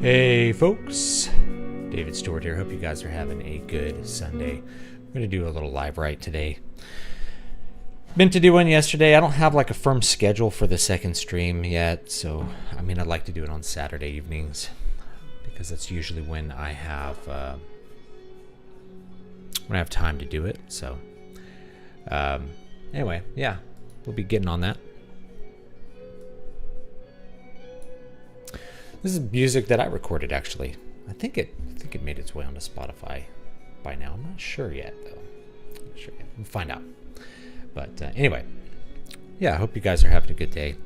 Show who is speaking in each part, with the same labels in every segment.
Speaker 1: Hey folks, David Stewart here. Hope you guys are having a good Sunday. I'm going to do a little live write today. Meant to do one yesterday. I don't have like a firm schedule for the second stream yet, so I'd like to do it on Saturday evenings because that's usually when I have time to do it. So anyway, yeah, we'll be getting on that. This is music that I recorded, actually. I think it made its way onto Spotify by now. I'm not sure yet, though. Not sure yet. We'll find out. But anyway, yeah, I hope you guys are having a good day.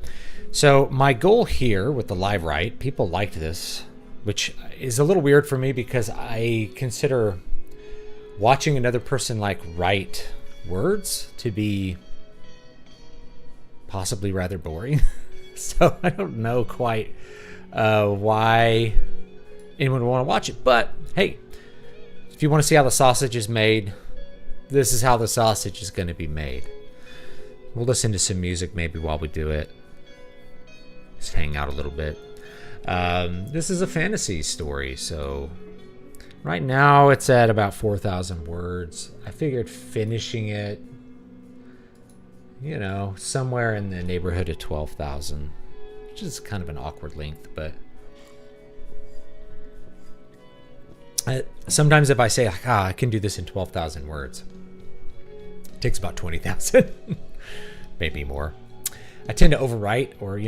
Speaker 1: So my goal here with the live write, people liked this, which is a little weird for me because I consider watching another person like write words to be possibly rather boring. So I don't know quite why anyone would want to watch it. But hey, if you want to see how the sausage is made, this is how the sausage is going to be made. We'll listen to some music maybe while we do it. Just hang out a little bit. This is a fantasy story, so right now it's at about 4,000 words. I figured finishing it, somewhere in the neighborhood of 12,000. Which is kind of an awkward length, but sometimes if I say I can do this in 12,000 words, it takes about 20,000, maybe more. I tend to overwrite or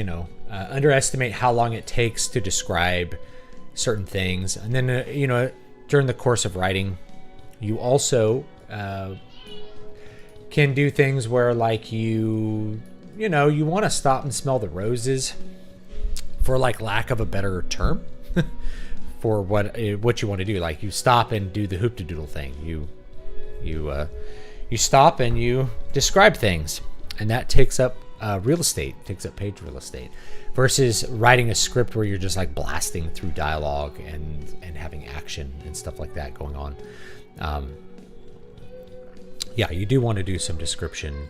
Speaker 1: underestimate how long it takes to describe certain things, and then during the course of writing, you also can do things where like you want to stop and smell the roses. For like lack of a better term, for what you want to do, like you stop and do the hoop-de-doodle thing. You stop and you describe things, and that takes up real estate, takes up page real estate, versus writing a script where you're just like blasting through dialogue and having action and stuff like that going on. Yeah, you do want to do some description.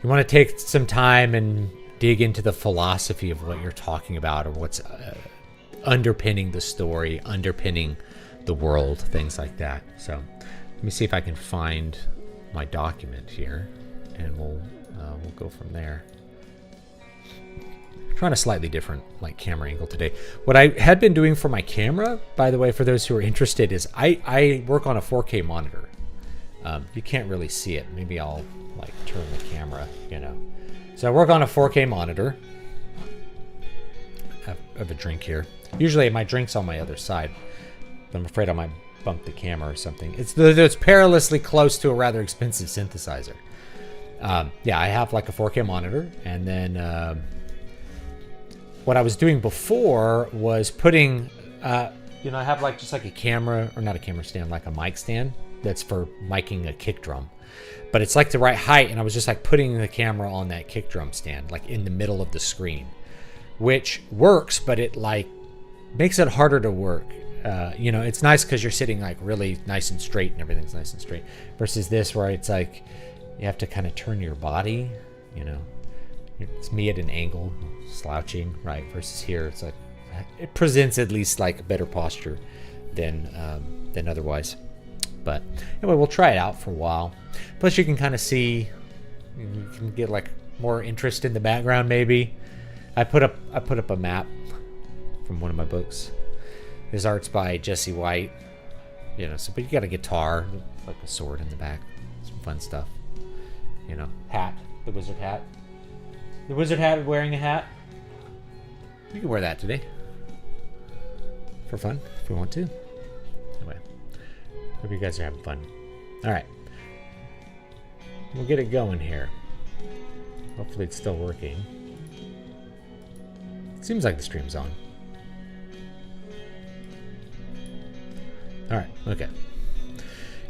Speaker 1: You want to take some time and dig into the philosophy of what you're talking about or what's underpinning the story, underpinning the world, things like that. So let me see if I can find my document here, and we'll go from there. I'm trying a slightly different camera angle today. What I had been doing for my camera, by the way, for those who are interested, is I work on a 4K monitor. You can't really see it. Maybe I'll turn the camera, So I work on a 4K monitor. I have a drink here. Usually my drink's on my other side, but I'm afraid I might bump the camera or something. It's perilously close to a rather expensive synthesizer. Yeah, I have like a 4K monitor, and then what I was doing before was putting, I have just like a camera, or not a camera stand, like a mic stand that's for miking a kick drum. But it's like the right height, and I was just putting the camera on that kick drum stand, in the middle of the screen, which works, but it makes it harder to work. It's nice because you're sitting really nice and straight, and everything's nice and straight, versus this where it's you have to kind of turn your body. It's me at an angle, slouching, right? Versus here, it's it presents at least better posture than otherwise. But anyway, we'll try it out for a while. Plus, you can kind of see, you can get more interest in the background. Maybe I put up a map from one of my books. This art's by Jesse White. But you got a guitar, a sword in the back, some fun stuff. Hat, the wizard hat. The wizard hat wearing a hat. You can wear that today for fun if we want to. Anyway. Hope you guys are having fun. All right. We'll get it going here. Hopefully it's still working. It seems like the stream's on. All right. Okay.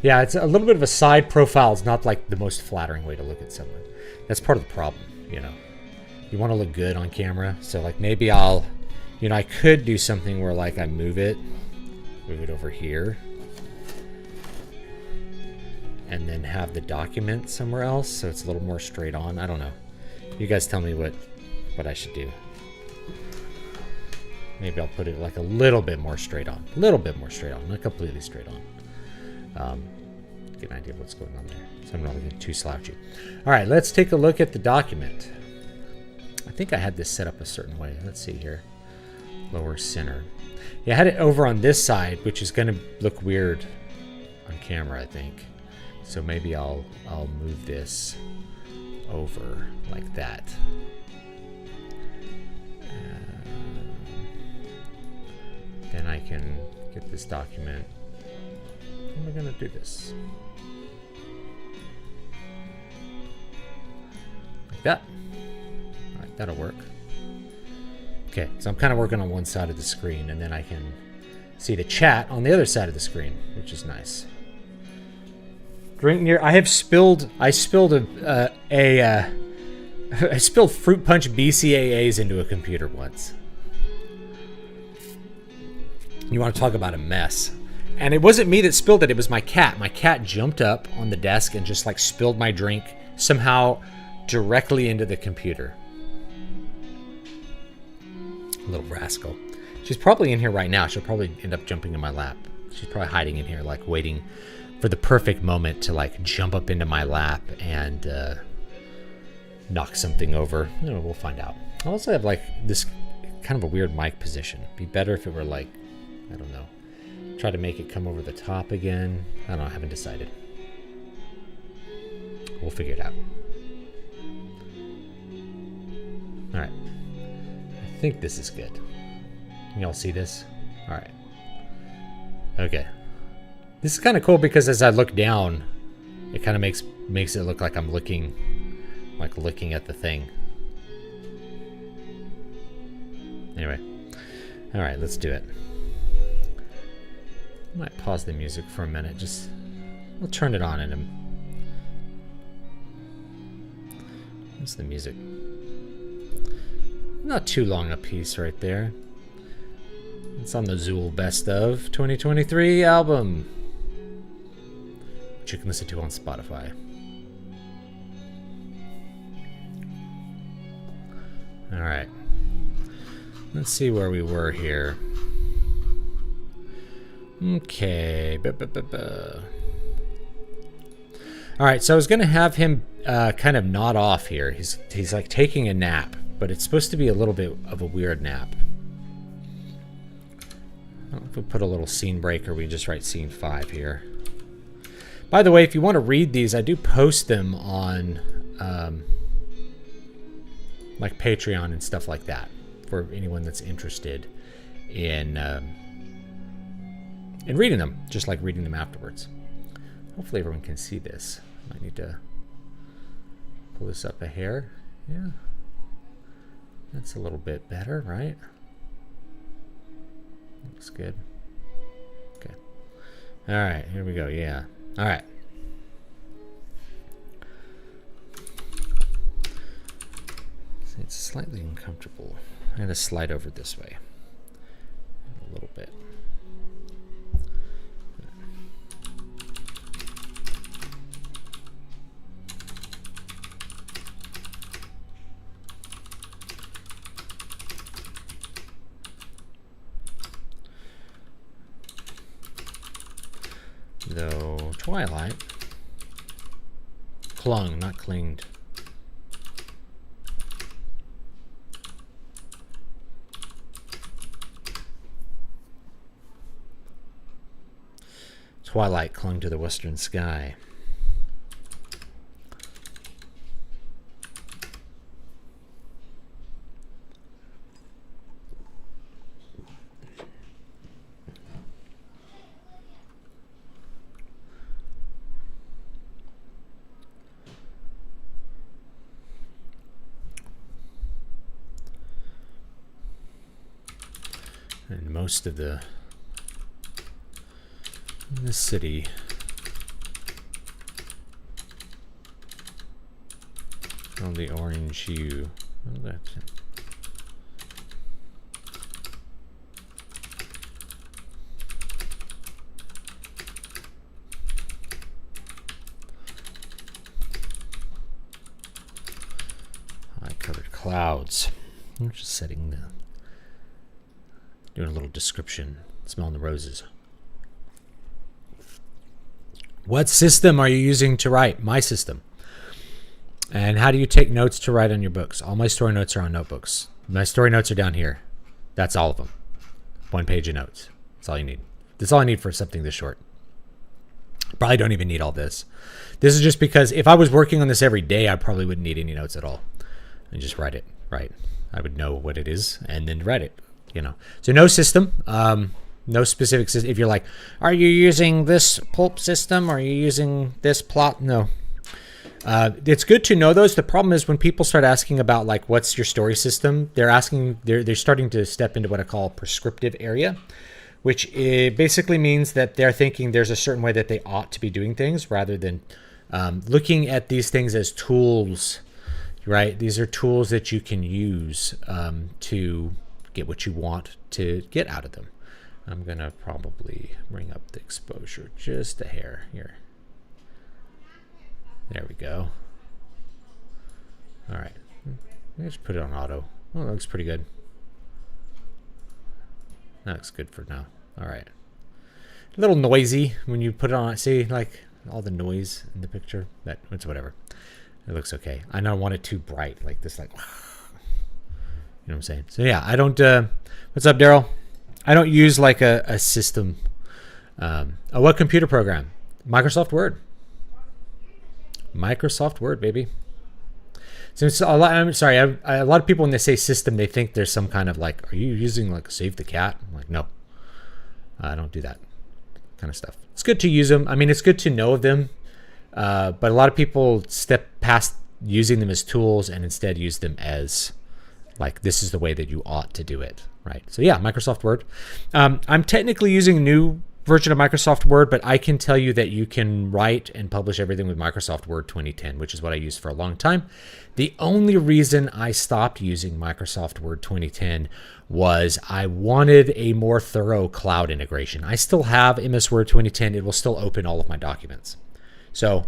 Speaker 1: Yeah, it's a little bit of a side profile. It's not the most flattering way to look at someone. That's part of the problem, You want to look good on camera. So maybe I'll, I could do something where I move it over here, and then have the document somewhere else so it's a little more straight on. I don't know. You guys tell me what I should do. Maybe I'll put it like a little bit more straight on. A little bit more straight on, not completely straight on. Get an idea of what's going on there. So I'm not looking too slouchy. All right, let's take a look at the document. I think I had this set up a certain way. Let's see here. Lower center. Yeah, I had it over on this side, which is going to look weird on camera, I think. So maybe I'll move this over like that. Then I can get this document. How am I going to do this? Like that. All right, that'll work. Okay, so I'm kind of working on one side of the screen, and then I can see the chat on the other side of the screen, which is nice. Drink near. I spilled I spilled fruit punch BCAAs into a computer once. You want to talk about a mess. And it wasn't me that spilled it, it was my cat. My cat jumped up on the desk and just like spilled my drink somehow directly into the computer. Little rascal. She's probably in here right now. She'll probably end up jumping in my lap. She's probably hiding in here, like waiting for the perfect moment to like jump up into my lap and knock something over. You know, we'll find out. I also have like this kind of a weird mic position. Be better if it were like, I don't know. Try to make it come over the top again. I don't know. I haven't decided. We'll figure it out. All right. I think this is good. Y'all see this? All right. Okay. This is kind of cool because as I look down, it kind of makes it look like I'm looking at the thing. Anyway. All right, let's do it. I might pause the music for a minute. We'll turn it on in a... What's the music? Not too long a piece right there. It's on the Zool Best of 2023 album, which you can listen to on Spotify. All right. Let's see where we were here. Okay. All right, so I was going to have him kind of nod off here. He's like taking a nap, but it's supposed to be a little bit of a weird nap. I don't know if we put a little scene break or we just write scene 5 here. By the way, if you want to read these, I do post them on like Patreon and stuff like that for anyone that's interested in reading them, just like reading them afterwards. Hopefully everyone can see this. I need to pull this up a hair. Yeah. That's a little bit better, right? Looks good. Okay. All right, here we go. Yeah. All right. It's slightly uncomfortable. I'm going to slide over this way a little bit. Though Twilight clung, not clinged. Twilight clung to the western sky. And most of the city on the orange hue. Oh, that's it. High covered clouds. I'm just setting the Doing a little description. Smelling the roses. What system are you using to write? My system. And how do you take notes to write on your books? All my story notes are on notebooks. My story notes are down here. That's all of them. 1 page of notes. That's all you need. That's all I need for something this short. Probably don't even need all this. This is just because if I was working on this every day, I probably wouldn't need any notes at all. And just write it, right? I would know what it is and then write it, you know. So no system, no specific system. If you're like, are you using this pulp system? Or are you using this plot? No. It's good to know those. The problem is when people start asking about like, what's your story system? They're starting to step into what I call prescriptive area, which basically means that they're thinking there's a certain way that they ought to be doing things rather than looking at these things as tools, right? These are tools that you can use to get what you want to get out of them. I'm going to probably bring up the exposure just a hair here. There we go. All right. Let's put it on auto. Oh, that looks pretty good. That looks good for now. All right. A little noisy when you put it on. See, like all the noise in the picture. It's whatever. It looks okay. I don't want it too bright, like this, like. You know what I'm saying? So yeah, I don't. What's up, Daryl? I don't use like a system. What computer program? Microsoft Word. Microsoft Word, baby. So it's a lot. I'm sorry. A lot of people when they say system, they think there's some kind of like, are you using like Save the Cat? I'm like, no, I don't do that kind of stuff. It's good to use them. I mean, it's good to know of them, but a lot of people step past using them as tools and instead use them as like, this is the way that you ought to do it, right? So yeah, Microsoft Word. I'm technically using a new version of Microsoft Word, but I can tell you that you can write and publish everything with Microsoft Word 2010, which is what I used for a long time. The only reason I stopped using Microsoft Word 2010 was I wanted a more thorough cloud integration. I still have MS Word 2010. It will still open all of my documents. So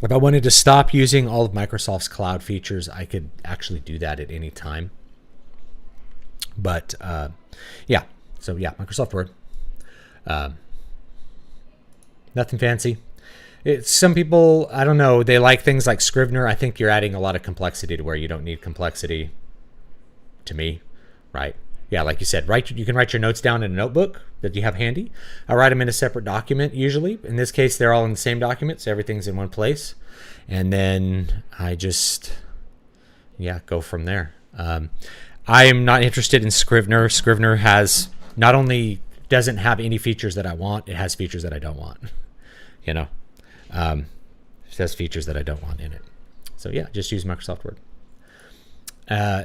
Speaker 1: if I wanted to stop using all of Microsoft's cloud features, I could actually do that at any time. But yeah, so yeah, Microsoft Word. Nothing fancy. Some people, I don't know, they like things like Scrivener. I think you're adding a lot of complexity to where you don't need complexity, to me, right? Yeah, like you said, you can write your notes down in a notebook that you have handy. I write them in a separate document usually. In this case, they're all in the same document, so everything's in one place. And then I just, yeah, go from there. I am not interested in Scrivener. Scrivener has not only doesn't have any features that I want, it has features that I don't want. You know, it has features that I don't want in it. So yeah, just use Microsoft Word.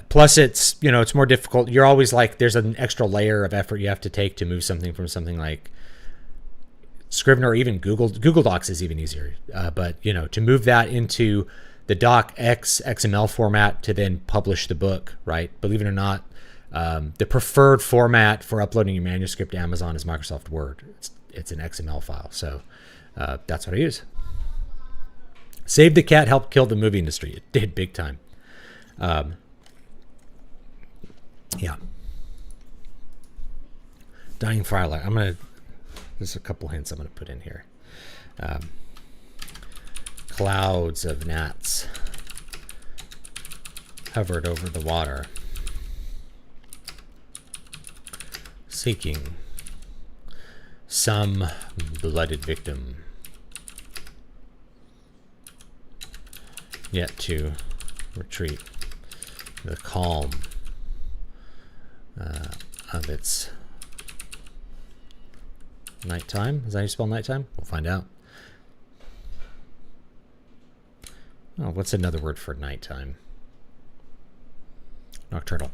Speaker 1: Plus it's, you know, it's more difficult. You're always like, there's an extra layer of effort you have to take to move something from something like Scrivener or even Google Docs is even easier. But you know, to move that into the docx XML format to then publish the book, right? Believe it or not, the preferred format for uploading your manuscript to Amazon is Microsoft Word. It's an XML file. So that's what I use. Save the Cat helped kill the movie industry. It did big time. Yeah. Dying Firelight. There's a couple hints I'm going to put in here. Clouds of gnats hovered over the water, seeking some blooded victim, yet to retreat the calm of its nighttime. Is that how you spell nighttime? We'll find out. Oh, what's another word for nighttime? Nocturnal.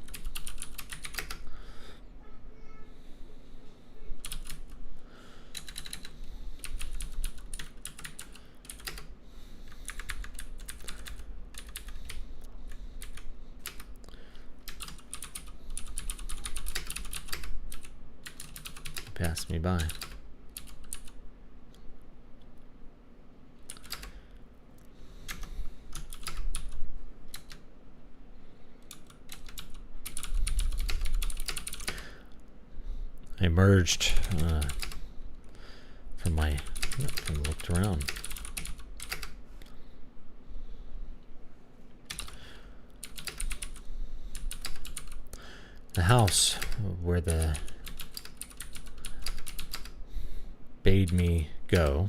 Speaker 1: Pass me by. I emerged from my and looked around. The house where the bade me go.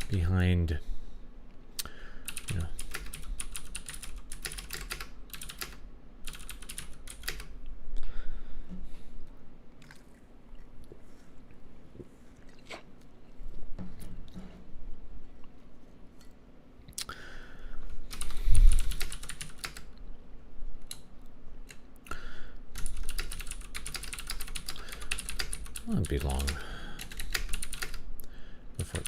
Speaker 1: Behind, you know, won't be long before.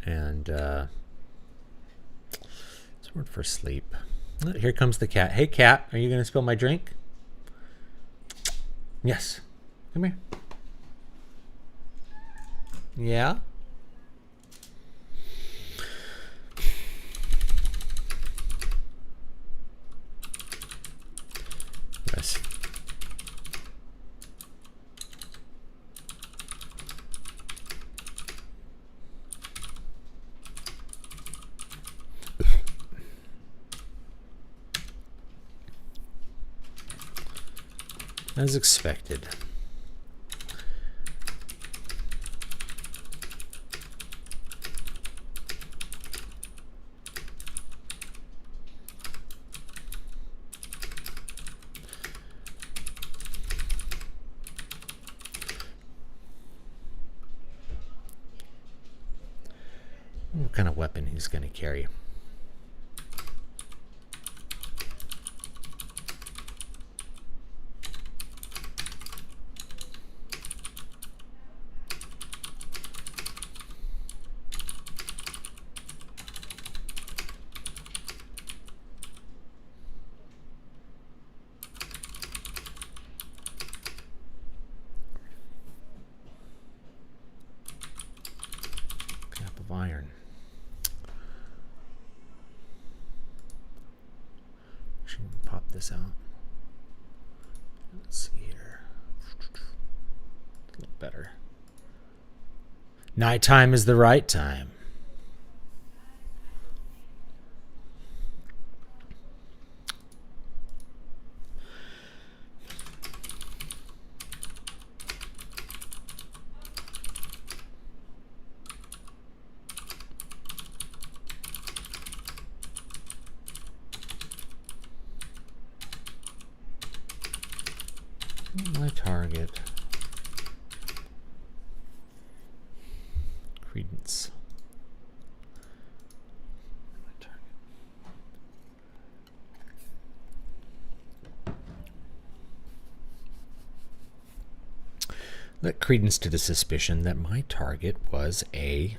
Speaker 1: And it's a word for sleep. Here comes the cat. Hey, cat, are you going to spill my drink? Yes. Come here. Yeah? Yes. As expected. What kind of weapon he's going to carry? Cap of iron. Pop this out. Let's see here. A little better. Nighttime is the right time. My target. Credence. My target. Let credence to the suspicion that my target was a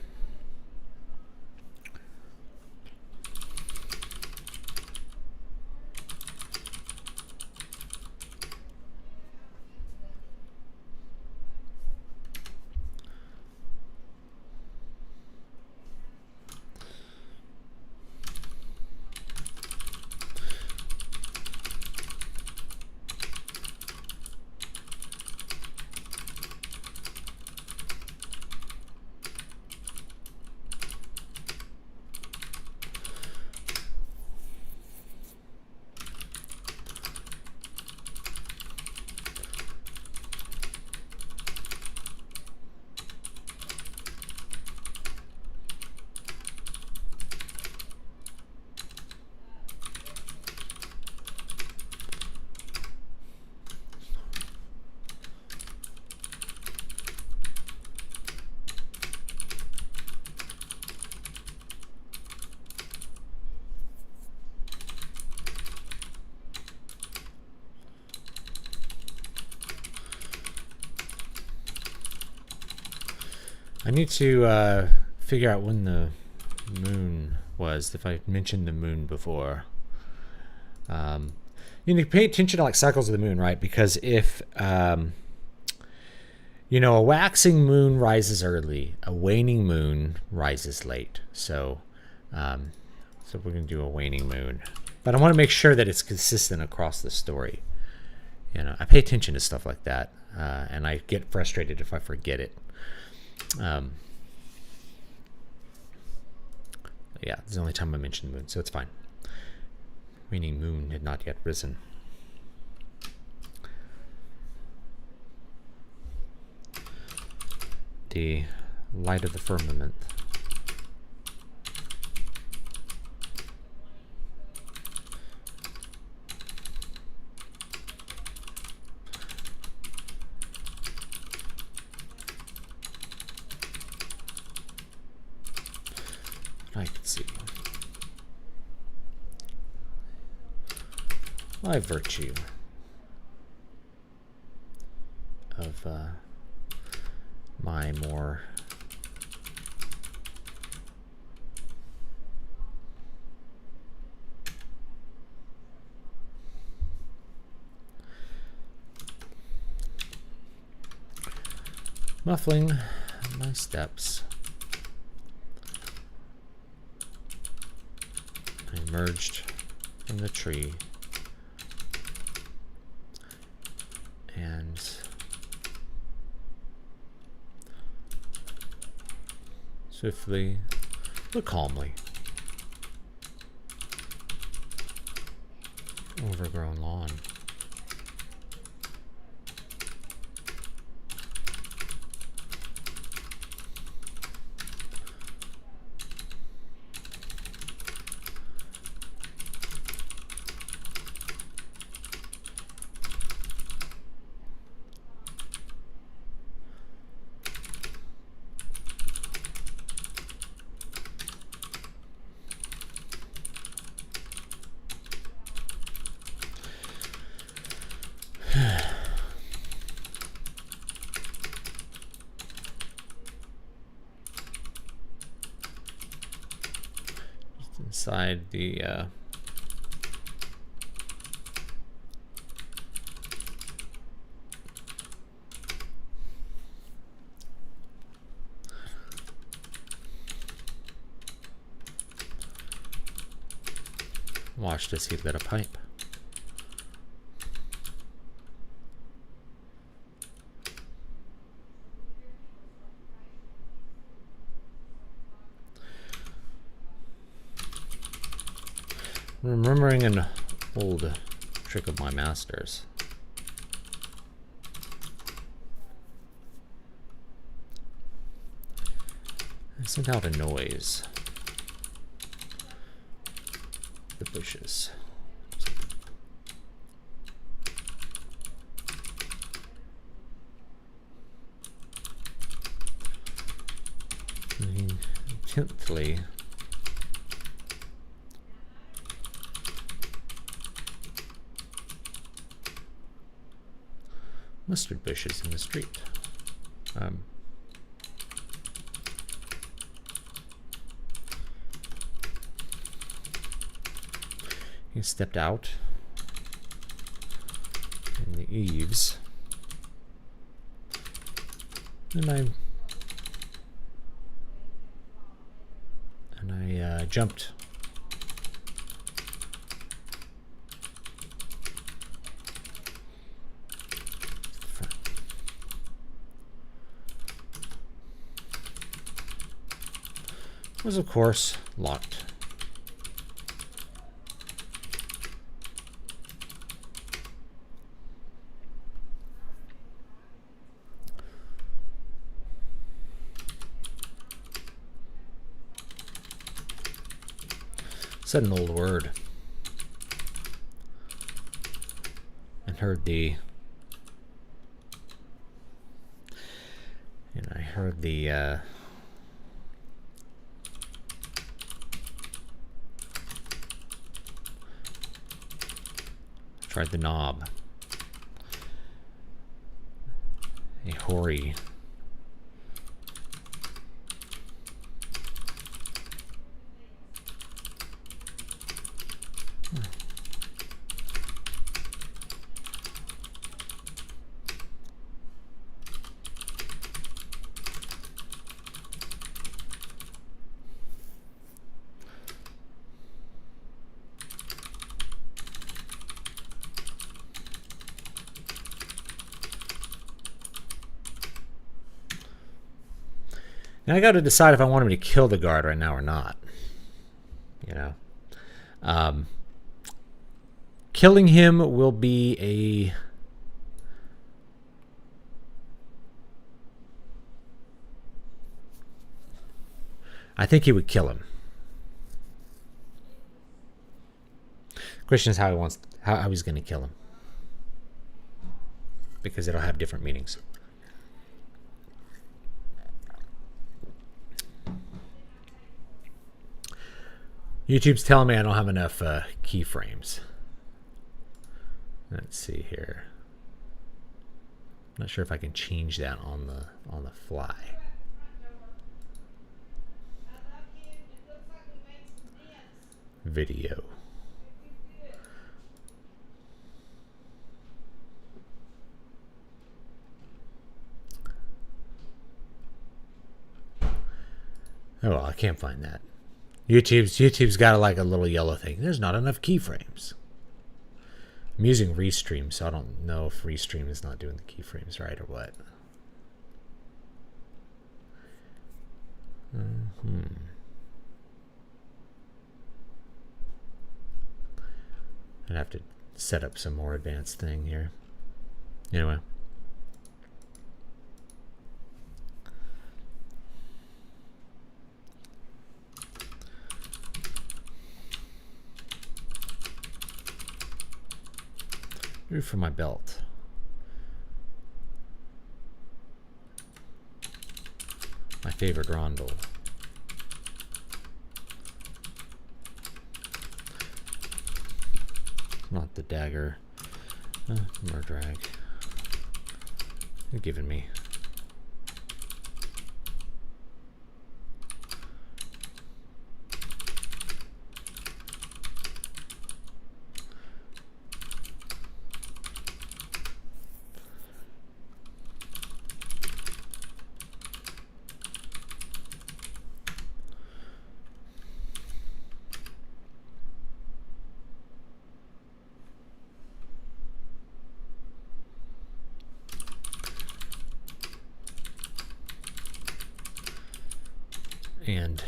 Speaker 1: I need to figure out when the moon was if I mentioned the moon before. You need to pay attention to like cycles of the moon, right? Because if you know, a waxing moon rises early, a waning moon rises late. So we're gonna do a waning moon, but I want to make sure that it's consistent across the story. You know, I pay attention to stuff like that, and I get frustrated if I forget it. Yeah, this is the only time I mentioned the moon, so it's fine. Waning moon had not yet risen. The light of the firmament. I can see. By virtue of my more muffling my steps. I emerged from the tree and swiftly but calmly overgrown lawn. Inside the watched as he lit a pipe. Remembering an old trick of my master's. I sent out a noise. The bushes. Intently mustard bushes in the street. He stepped out in the eaves, and I jumped. Was of course locked. Said an old word and heard the tried the knob. A hoary Now I got to decide if I want him to kill the guard right now or not. You know, killing him will be a. I think he would kill him. Question is how he wants, how he's going to kill him, because it'll have different meanings. YouTube's telling me I don't have enough keyframes. Let's see here. I'm not sure if I can change that on the fly. Video. Oh well, I can't find that. YouTube's got like a little yellow thing. There's not enough keyframes. I'm using Restream, so I don't know if Restream is not doing the keyframes right or what. I'd have to set up some more advanced thing here. Anyway. For my belt. My favorite rondel. Not the dagger. Murdrag. You're giving me. And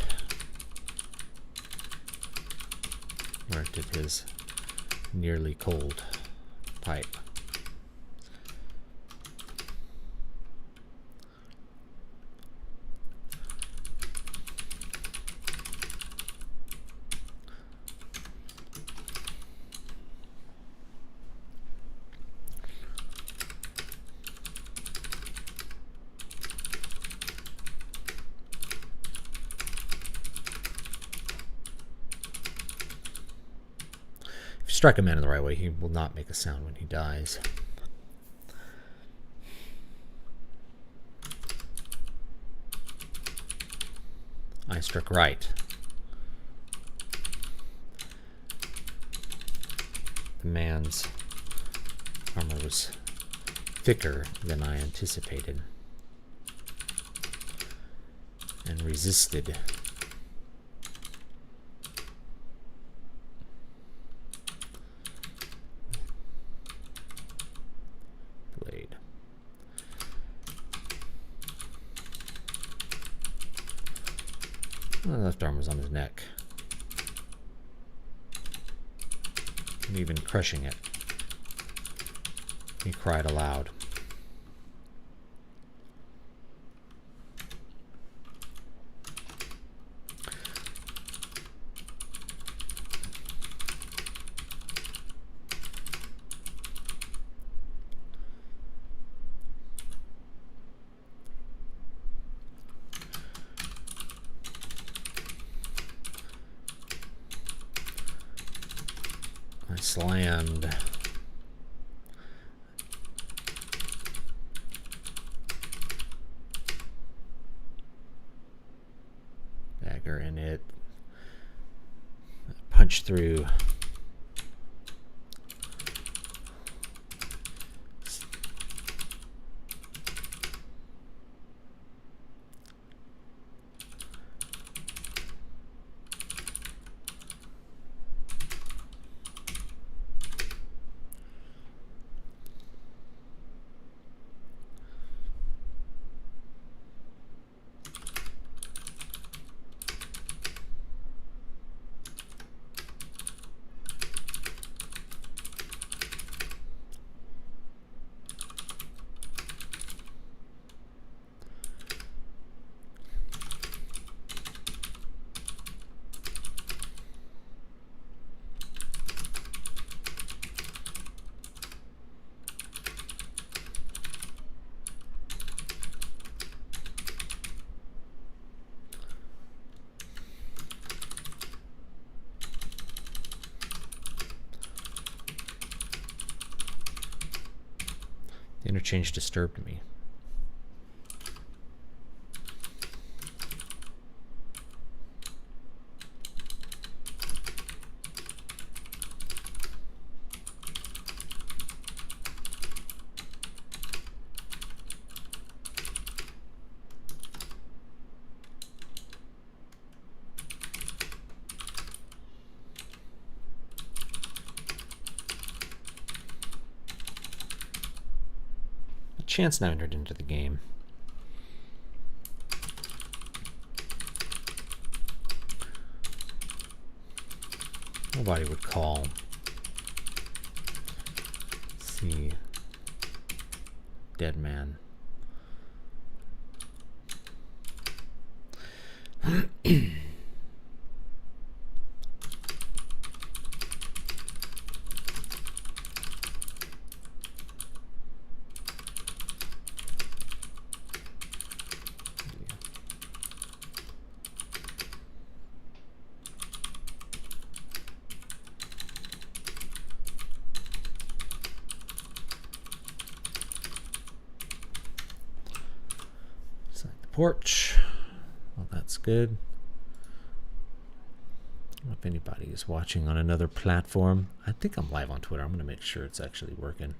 Speaker 1: where did his nearly cold pipe? Strike a man in the right way, he will not make a sound when he dies. I struck right. The man's armor was thicker than I anticipated and resisted. The left arm was on his neck. And even crushing it, he cried aloud. I slammed. Dagger in it. Punch through. Interchange disturbed me. Chance now entered into the game. Nobody would call. Let's see. Dead man. Porch. Well, that's good. I don't know if anybody is watching on another platform. I think I'm live on Twitter. I'm going to make sure it's actually working.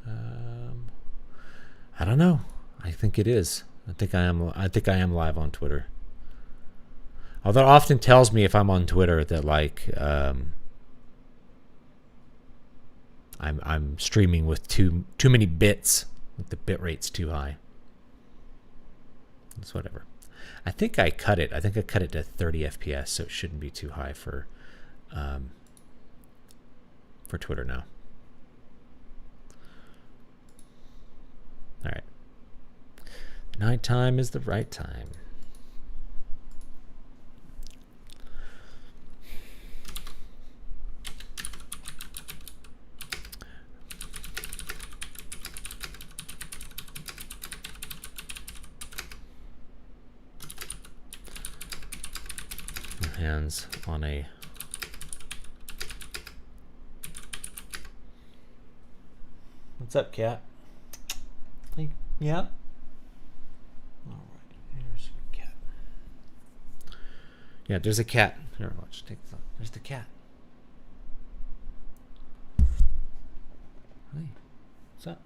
Speaker 1: I don't know. I think it is. I think I am live on Twitter. Although it often tells me if I'm on Twitter that like I'm streaming with too many bits. Like the bit rate's too high. It's whatever. I think I cut it. I think I cut it to 30 FPS, so it shouldn't be too high for Twitter now. All right. Nighttime is the right time. Hands on a what's up, cat? Hey, yeah. All right, here's a cat. Yeah, there's a cat. Here, watch. Take the. There's the cat. Hey, what's up?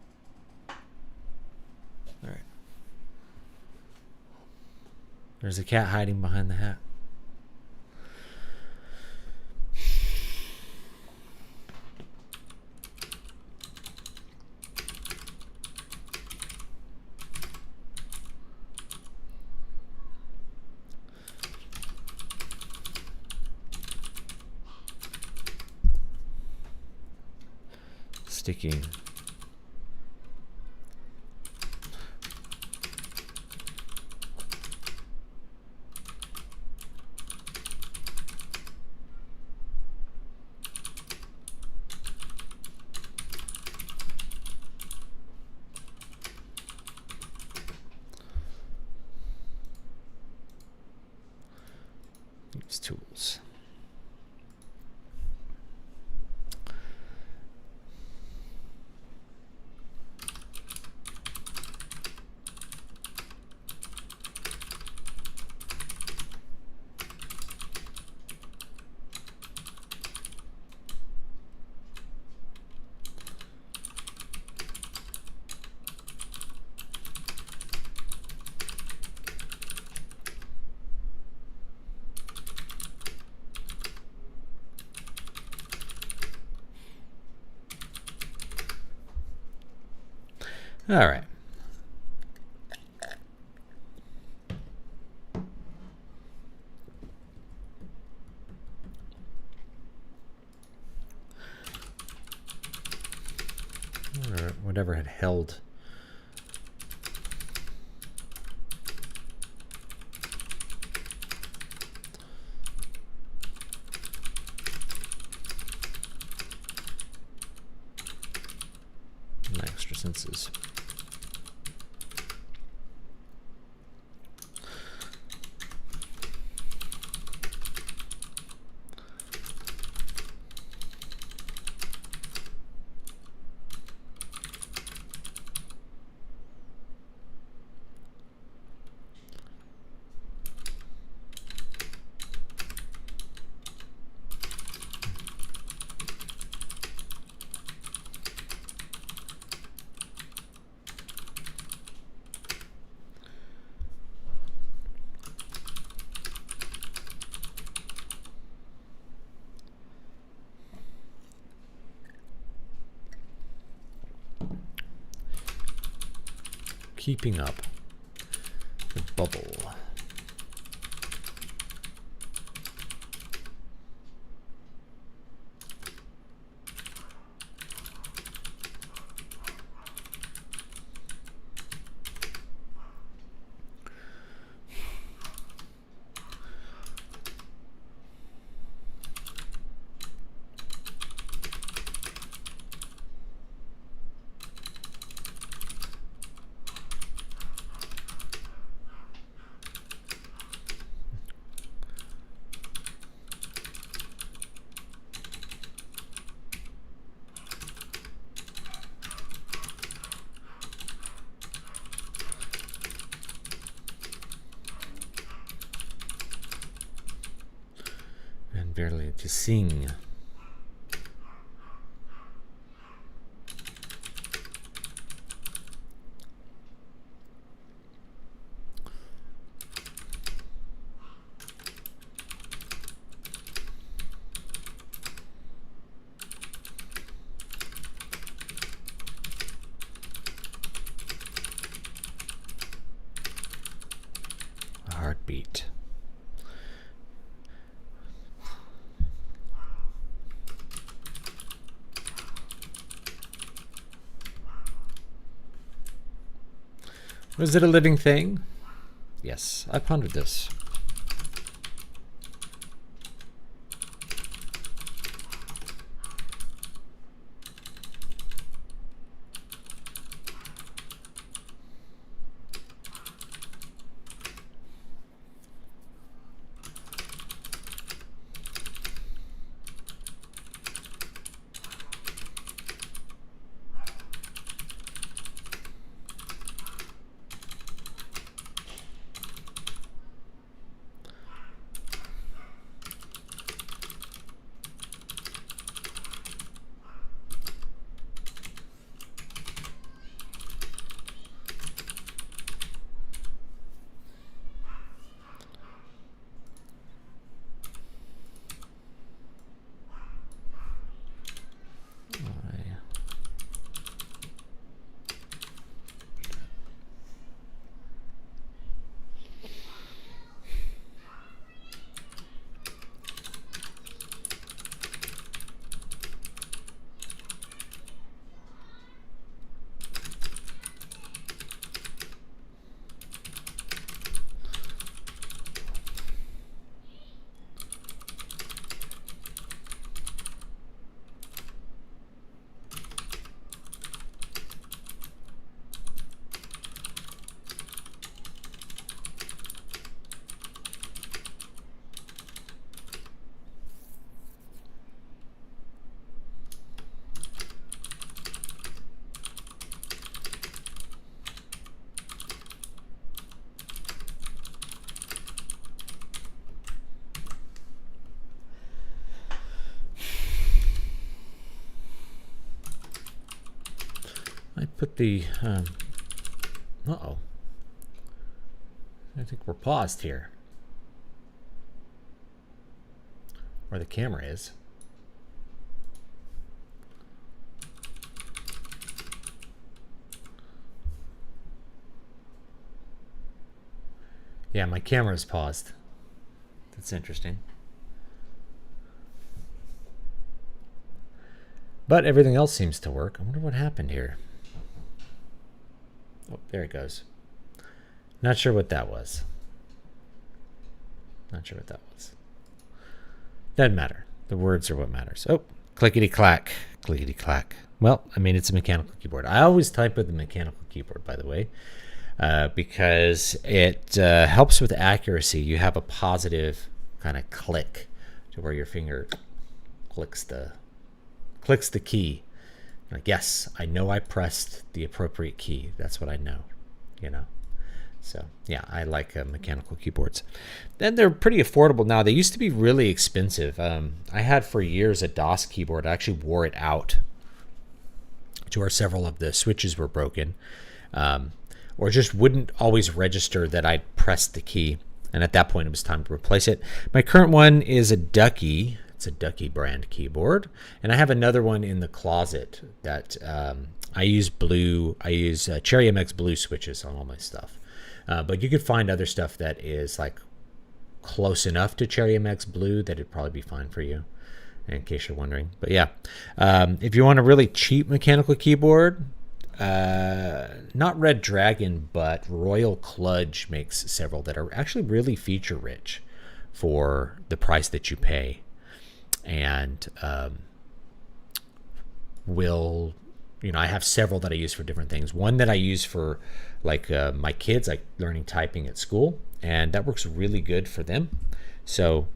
Speaker 1: All right. There's a cat hiding behind the hat. Sticky. Use tools. All right. Or whatever had held. My extra senses. keeping up. The bubble. And barely to sing. A heartbeat. Was it a living thing? Yes, I pondered this. I put the, uh-oh. I think we're paused here. Where the camera is. Yeah, my camera is paused. That's interesting. But everything else seems to work. I wonder what happened here. Oh, there it goes. Not sure what that was. Not sure what that was. Doesn't matter. The words are what matters. Oh, clickety-clack. Clickety-clack. Well, I mean, it's a mechanical keyboard. I always type with the mechanical keyboard, by the way, because it helps with accuracy. You have a positive kind of click to where your finger clicks the key. Like, yes, I know I pressed the appropriate key. That's what I know, you know. So, yeah, I like mechanical keyboards. Then they're pretty affordable now. They used to be really expensive. I had for years a DOS keyboard. I actually wore it out to where several of the switches were broken, or just wouldn't always register that I'd pressed the key. And at that point, it was time to replace it. My current one is a Ducky It's a Ducky brand keyboard. And I have another one in the closet that I use blue. I use Cherry MX blue switches on all my stuff. But you could find other stuff that is like close enough to Cherry MX blue that it'd probably be fine for you, in case you're wondering. But yeah, if you want a really cheap mechanical keyboard, not Red Dragon, but Royal Kludge makes several that are actually really feature rich for the price that you pay, and will, you know, I have several that I use for different things. One that I use for like my kids, like learning typing at school, and that works really good for them. So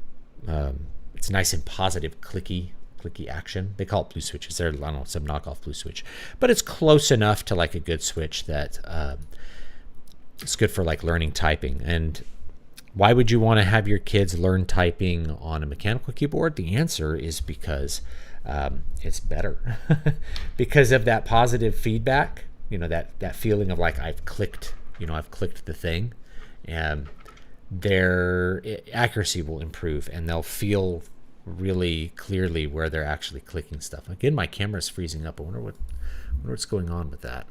Speaker 1: it's nice and positive, clicky action. They call it blue switches. They're, I don't know, some knockoff blue switch, but it's close enough to like a good switch that it's good for like learning typing. And why would you want to have your kids learn typing on a mechanical keyboard? The answer is because it's better. Because of that positive feedback, you know, that feeling of like I've clicked the thing, and their accuracy will improve, and they'll feel really clearly where they're actually clicking stuff. Again, my camera's freezing up. I wonder what's going on with that.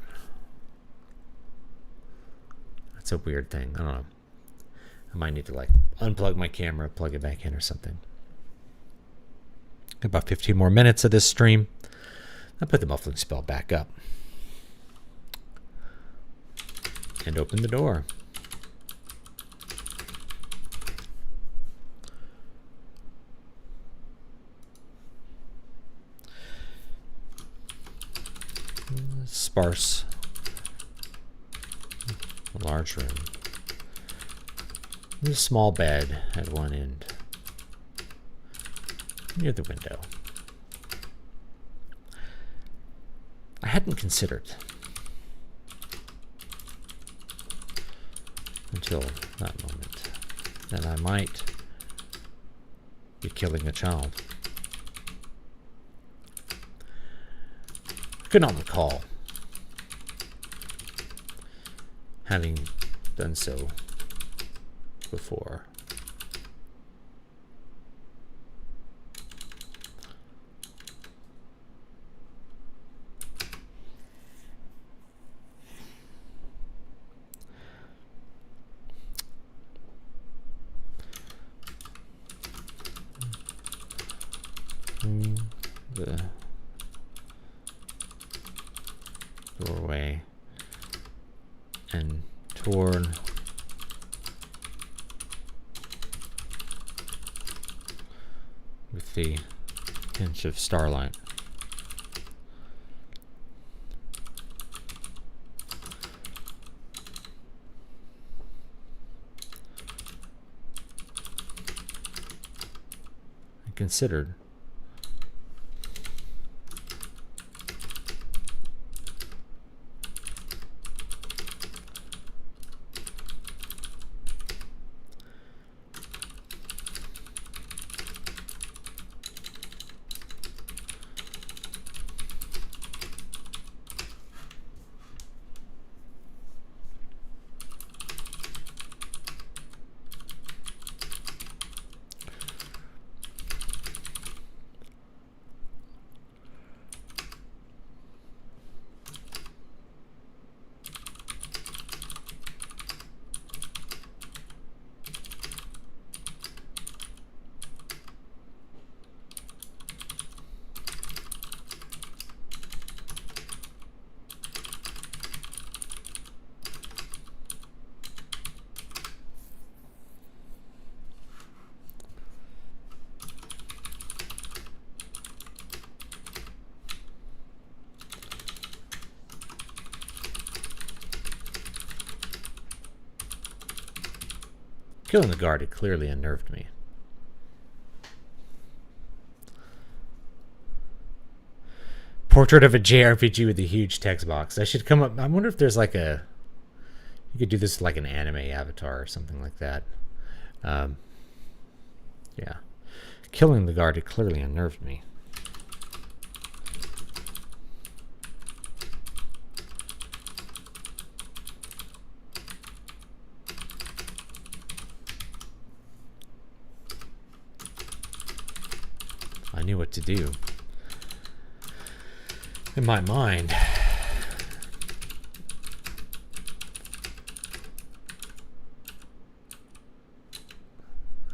Speaker 1: That's a weird thing. I don't know. I might need to like unplug my camera, plug it back in or something. About 15 more minutes of this stream. I'll put the muffling spell back up and open the door. Sparse, large room. There's a small bed at one end near the window. I hadn't considered until that moment that I might be killing a child. I could not recall having done so before. The doorway and torn with the pinch of starlight. I considered killing the guard. It clearly unnerved me. Portrait of a JRPG with a huge text box. I should come up. I wonder if there's like a. You could do this like an anime avatar or something like that. Yeah. Killing the guard. It clearly unnerved me. knew what to do. In my mind.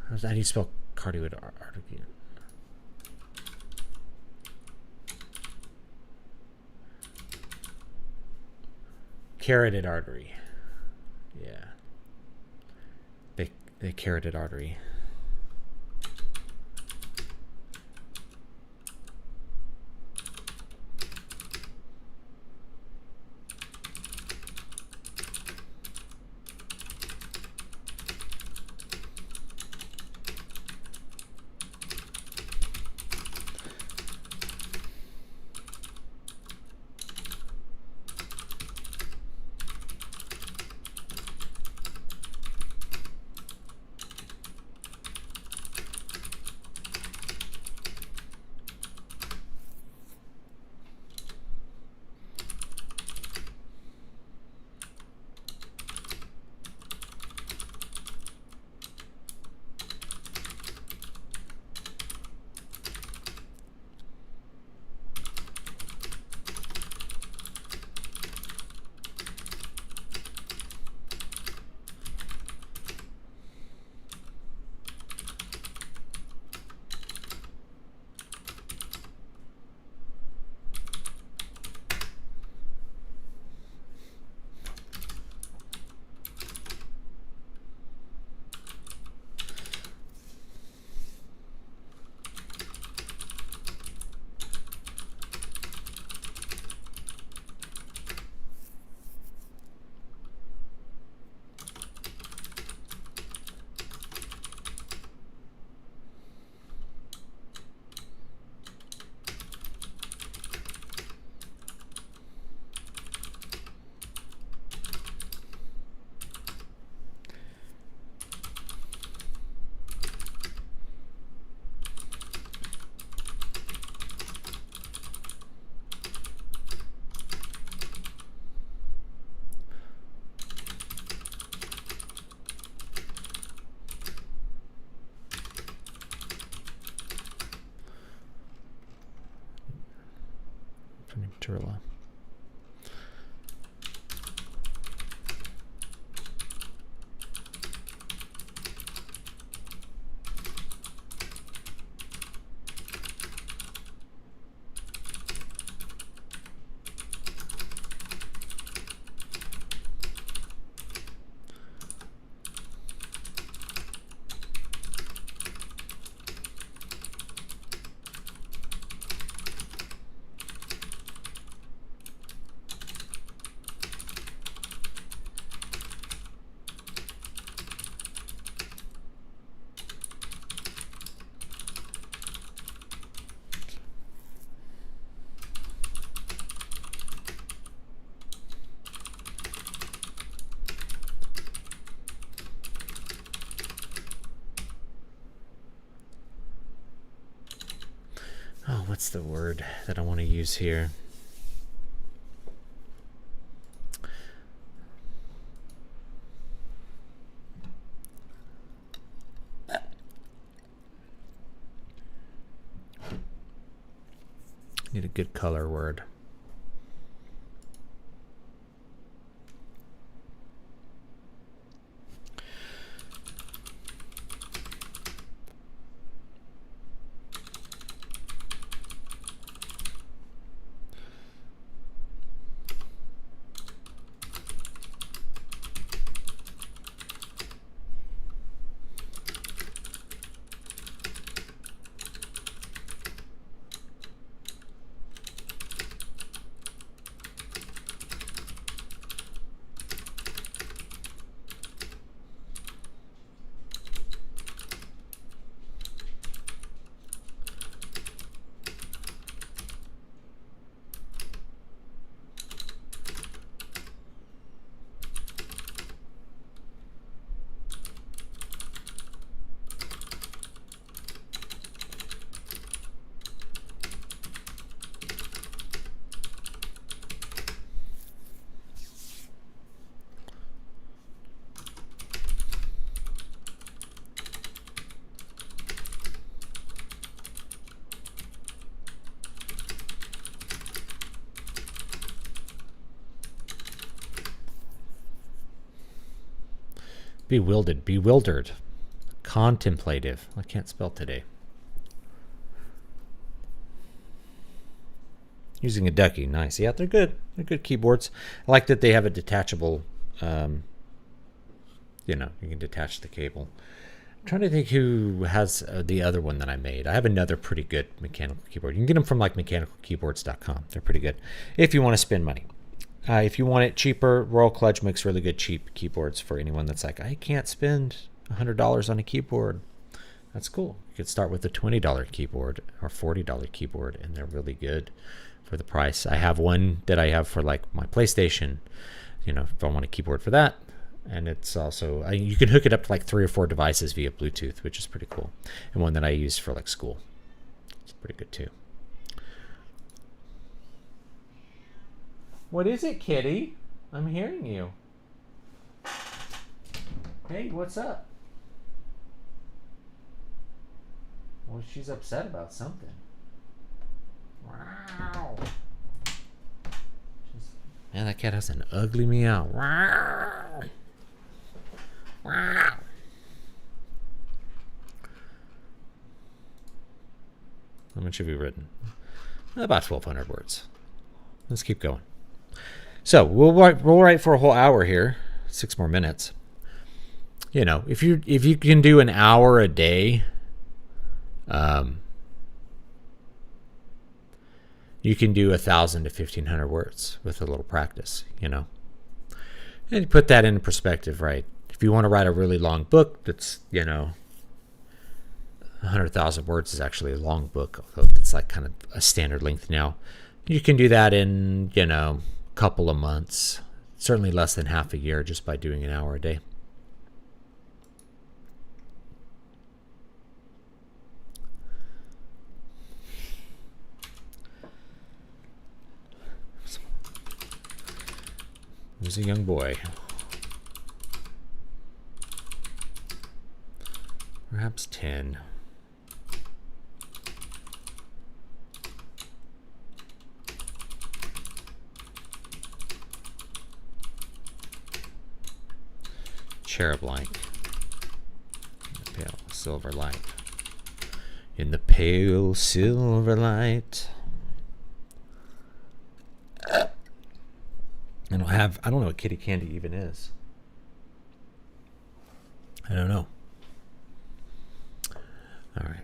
Speaker 1: How do you spell cardioid artery? Carotid artery. Yeah. The carotid artery. Turla. Oh, what's the word that I want to use here? Need a good color word. Bewildered. Contemplative. I can't spell today. Using a Ducky. Nice. Yeah, they're good. They're good keyboards. I like that they have a detachable, you can detach the cable. I'm trying to think who has the other one that I made. I have another pretty good mechanical keyboard. You can get them from like mechanicalkeyboards.com. They're pretty good if you want to spend money. If you want it cheaper, Royal Kludge makes really good cheap keyboards for anyone that's like, I can't spend $100 on a keyboard. That's cool. You could start with a $20 keyboard or $40 keyboard, and they're really good for the price. I have one that I have for like my PlayStation, if I want a keyboard for that. And it's also, you can hook it up to like 3 or 4 devices via Bluetooth, which is pretty cool. And one that I use for like school. It's pretty good too. What is it, kitty? I'm hearing you. Hey, what's up? Well, she's upset about something. Wow. Man, that cat has an ugly meow. Wow. Wow. How much have you written? About 1,200 words. Let's keep going. So we'll write for a whole hour here, 6 more minutes. If you can do an hour a day, you can do 1,000 to 1,500 words with a little practice. And you put that in perspective, right? If you want to write a really long book, that's 100,000 words is actually a long book, although it's like kind of a standard length now. You can do that in a couple of months, certainly less than half a year, just by doing an hour a day. He's a young boy. Perhaps 10. Cherub light. Pale silver light. In the pale silver light. I don't know what kitty candy even is. I don't know. All right.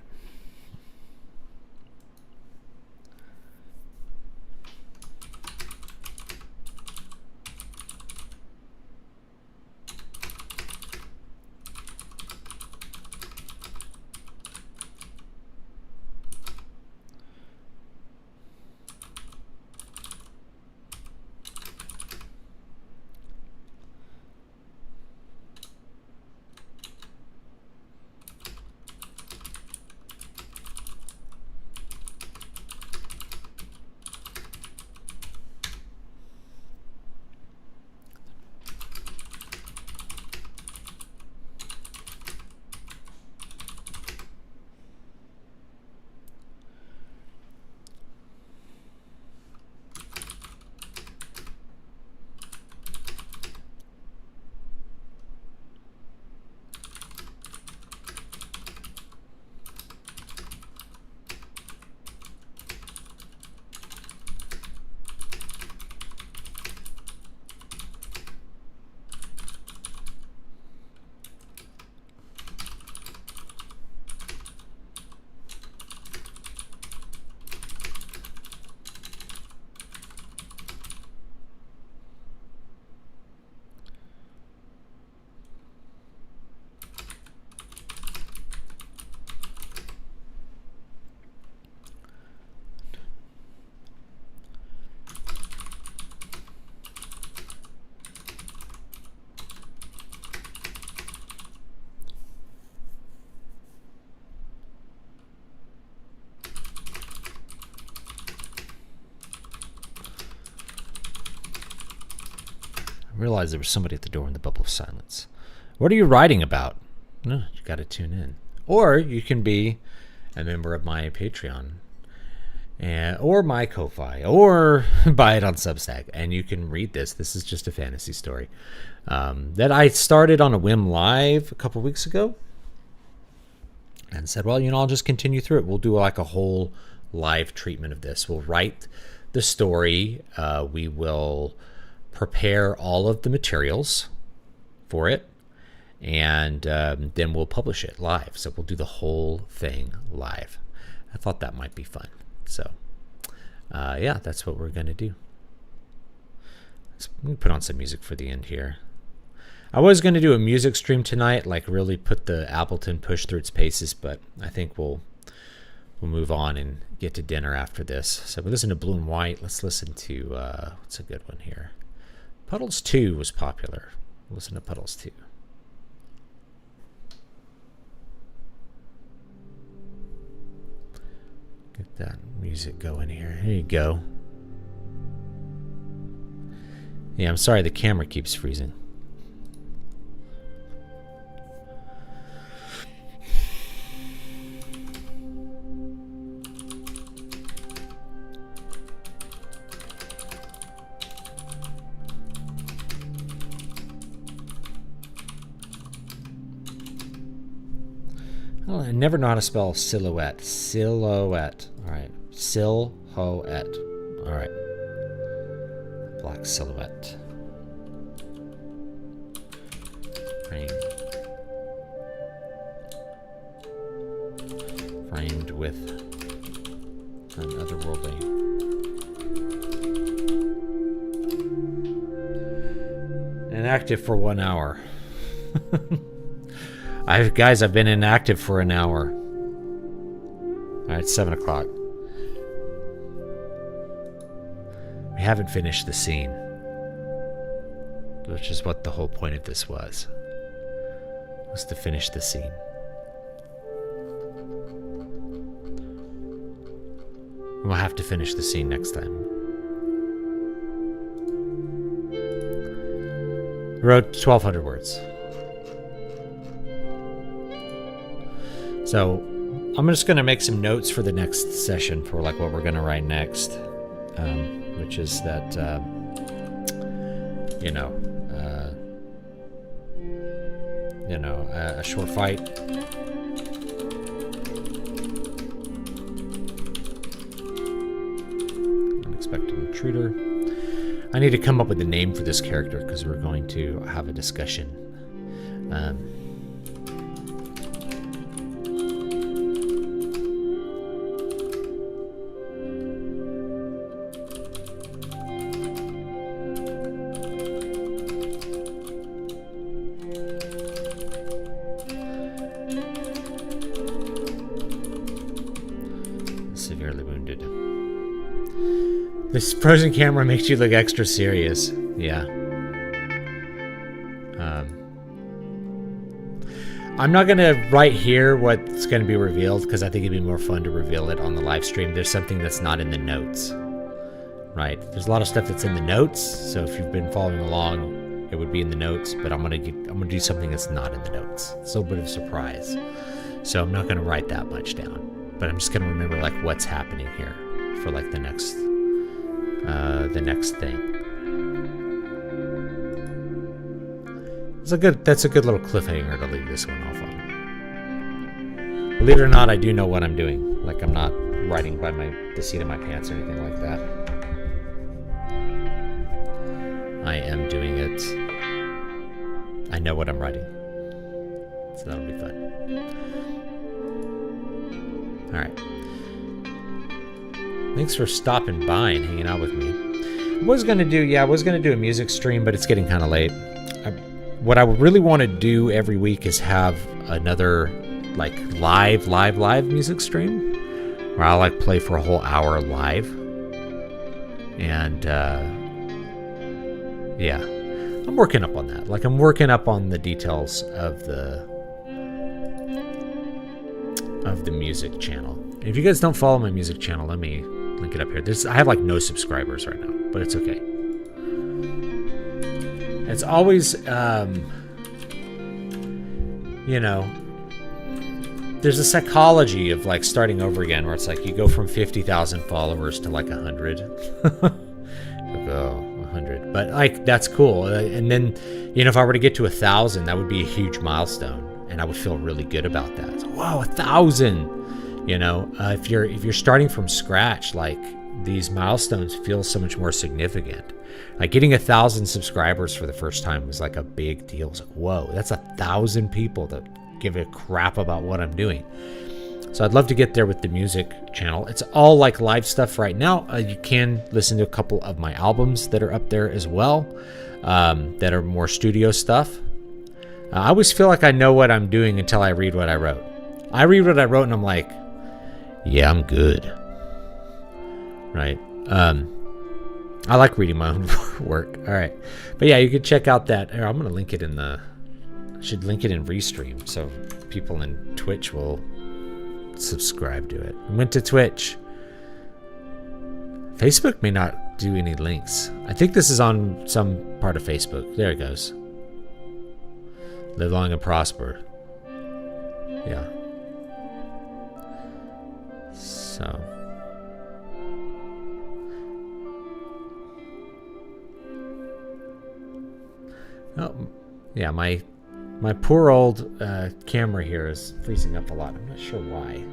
Speaker 1: I realized there was somebody at the door in the bubble of silence. What are you writing about? No, you got to tune in. Or you can be a member of my Patreon or my Ko-Fi, or buy it on Substack, and you can read this. This is just a fantasy story that I started on a whim live a couple weeks ago, and said, well, I'll just continue through it. We'll do like a whole live treatment of this. We'll write the story. We will prepare all of the materials for it, and then we'll publish it live. So we'll do the whole thing live. I thought that might be fun. So, yeah, that's what we're going to do. Let me put on some music for the end here. I was going to do a music stream tonight, like really put the Ableton push through its paces, but I think we'll move on and get to dinner after this. So we listen to Blue and White. Let's listen to, what's a good one here? Puddles 2 was popular. We'll listen to Puddles 2. Get that music going here. Here you go. Yeah, I'm sorry the camera keeps freezing. Oh, I never know how to spell silhouette. Silhouette. All right. Silhouette. All right. Black silhouette. Framed with an otherworldly. Inactive for 1 hour. Guys, I've been inactive for an hour. All right, it's 7 o'clock. We haven't finished the scene, which is what the whole point of this was to finish the scene. We'll have to finish the scene next time. I wrote 1,200 words. So I'm just going to make some notes for the next session for like what we're going to write next, which is that, a short fight. Unexpected intruder. I need to come up with a name for this character because we're going to have a discussion. Severely wounded. This frozen camera makes you look extra serious. Yeah. I'm not going to write here what's going to be revealed because I think it'd be more fun to reveal it on the live stream. There's something that's not in the notes. Right. There's a lot of stuff that's in the notes. So if you've been following along, it would be in the notes, but I'm going to do something that's not in the notes. It's a little bit of a surprise. So I'm not going to write that much down. But I'm just gonna remember like what's happening here for like the next thing. That's a good little cliffhanger to leave this one off on. Believe it or not, I do know what I'm doing. Like I'm not writing by the seat of my pants or anything like that. I am doing it. I know what I'm writing, so that'll be fun. All right. Thanks for stopping by and hanging out with me. I was going to do a music stream, but it's getting kind of late. What I really want to do every week is have another like live music stream where I'll like play for a whole hour live. And yeah, I'm working up on that. Like I'm working up on the details of the music channel. If you guys don't follow my music channel, let me link it up here. I have like no subscribers right now, but it's okay. It's always there's a psychology of like starting over again, where it's like you go from 50,000 followers to like 100. Oh, 100. But like that's cool. And then, you know, if I were to get to 1,000, that would be a huge milestone, and I would feel really good about that. So, wow, 1,000. You know, if you're starting from scratch, like these milestones feel so much more significant. Like getting 1,000 subscribers for the first time was like a big deal. It's like, whoa, that's 1,000 people that give a crap about what I'm doing. So I'd love to get there with the music channel. It's all like live stuff right now. You can listen to a couple of my albums that are up there as well, that are more studio stuff. I always feel like I know what I'm doing until I read what I wrote. I read what I wrote and I'm like, yeah, I'm good. Right? I like reading my own work. All right. But yeah, you can check out that. I'm going to link it in I should link it in Restream so people in Twitch will subscribe to it. I went to Twitch. Facebook may not do any links. I think this is on some part of Facebook. There it goes. Live long and prosper. Yeah. So. Oh, yeah, my poor old camera here is freezing up a lot. I'm not sure why.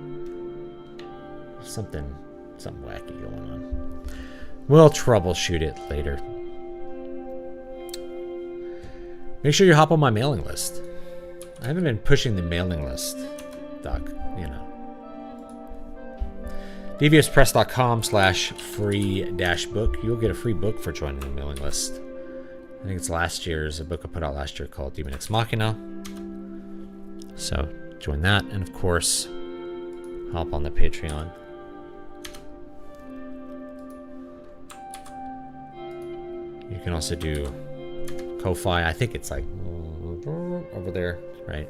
Speaker 1: There's something wacky going on. We'll troubleshoot it later. Make sure you hop on my mailing list. I haven't been pushing the mailing list, Doc, you know. deviouspress.com/free-book. You'll get a free book for joining the mailing list. I think it's a book I put out last year called Demon Ex Machina. So join that, and of course, hop on the Patreon. You can also do Ko-Fi. I think it's like over there, right?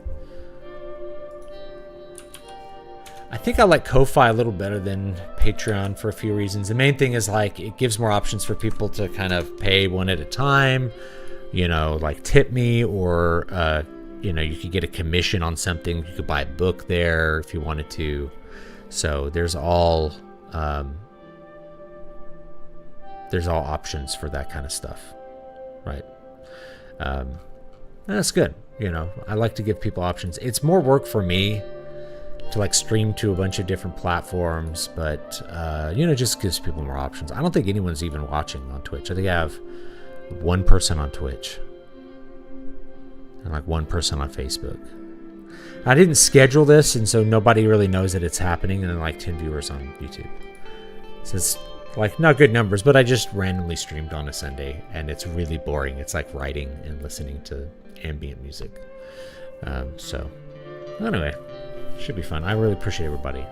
Speaker 1: I think I like Ko-Fi a little better than Patreon for a few reasons. The main thing is like it gives more options for people to kind of pay one at a time, you know, like tip me, or you know, you could get a commission on something. You could buy a book there if you wanted to. So there's all options for that kind of stuff, right? That's good. You know, I like to give people options. It's more work for me to like stream to a bunch of different platforms, but you know, just gives people more options. I don't think anyone's even watching on Twitch. I think I have one person on Twitch and like one person on Facebook. I didn't schedule this, and so nobody really knows that it's happening, and then like 10 viewers on YouTube. So it's like not good numbers, but I just randomly streamed on a Sunday, and it's really boring. It's like writing and listening to ambient music. So anyway, should be fun. I really appreciate everybody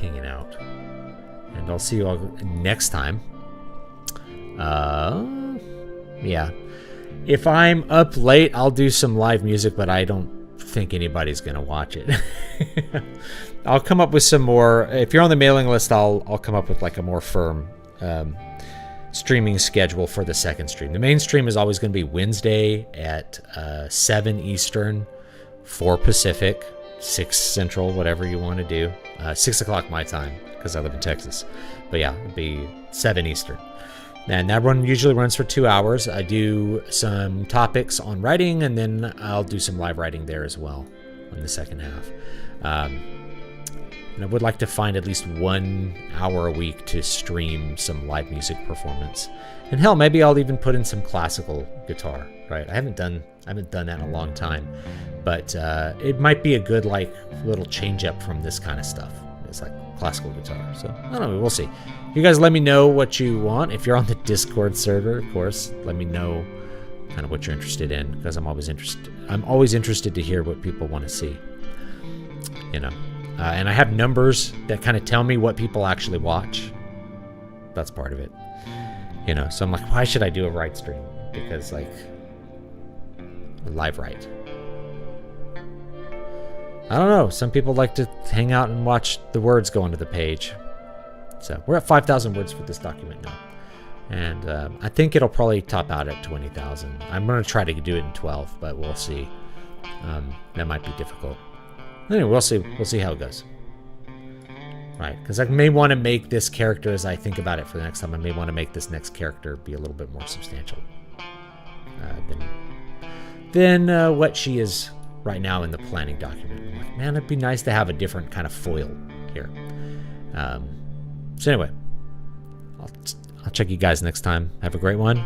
Speaker 1: hanging out, and I'll see you all next time. Yeah, if I'm up late, I'll do some live music, but I don't think anybody's gonna watch it. I'll come up with some more. If you're on the mailing list, I'll come up with like a more firm streaming schedule for the second stream. The main stream is always going to be Wednesday at 7 Eastern, 4 Pacific, 6 Central, whatever you want to do. 6 o'clock my time, because I live in Texas. But yeah, it'd be 7 Eastern. And that one usually runs for 2 hours. I do some topics on writing, and then I'll do some live writing there as well in the second half. And I would like to find at least 1 hour a week to stream some live music performance. And hell, maybe I'll even put in some classical guitar, right? I haven't done that in a long time, but it might be a good like little change up from this kind of stuff. It's like classical guitar. So I don't know, we'll see. You guys let me know what you want. If you're on the Discord server, of course, let me know kind of what you're interested in, because I'm always interested to hear what people want to see. You know. And I have numbers that kind of tell me what people actually watch. That's part of it. You know, so I'm like, why should I do a write stream? Because like a live write. I don't know. Some people like to hang out and watch the words go onto the page. So we're at 5,000 words for this document now. And I think it'll probably top out at 20,000. I'm going to try to do it in 12, but we'll see. That might be difficult. Anyway, we'll see. We'll see how it goes. Right, because I may want to make this character, as I think about it for the next time, I may want to make this next character be a little bit more substantial than what she is right now in the planning document. I'm like, man, it'd be nice to have a different kind of foil here. So anyway, I'll check you guys next time. Have a great one.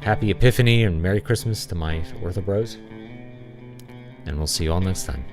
Speaker 1: Happy Epiphany and Merry Christmas to my Ortho Bros. And we'll see you all next time.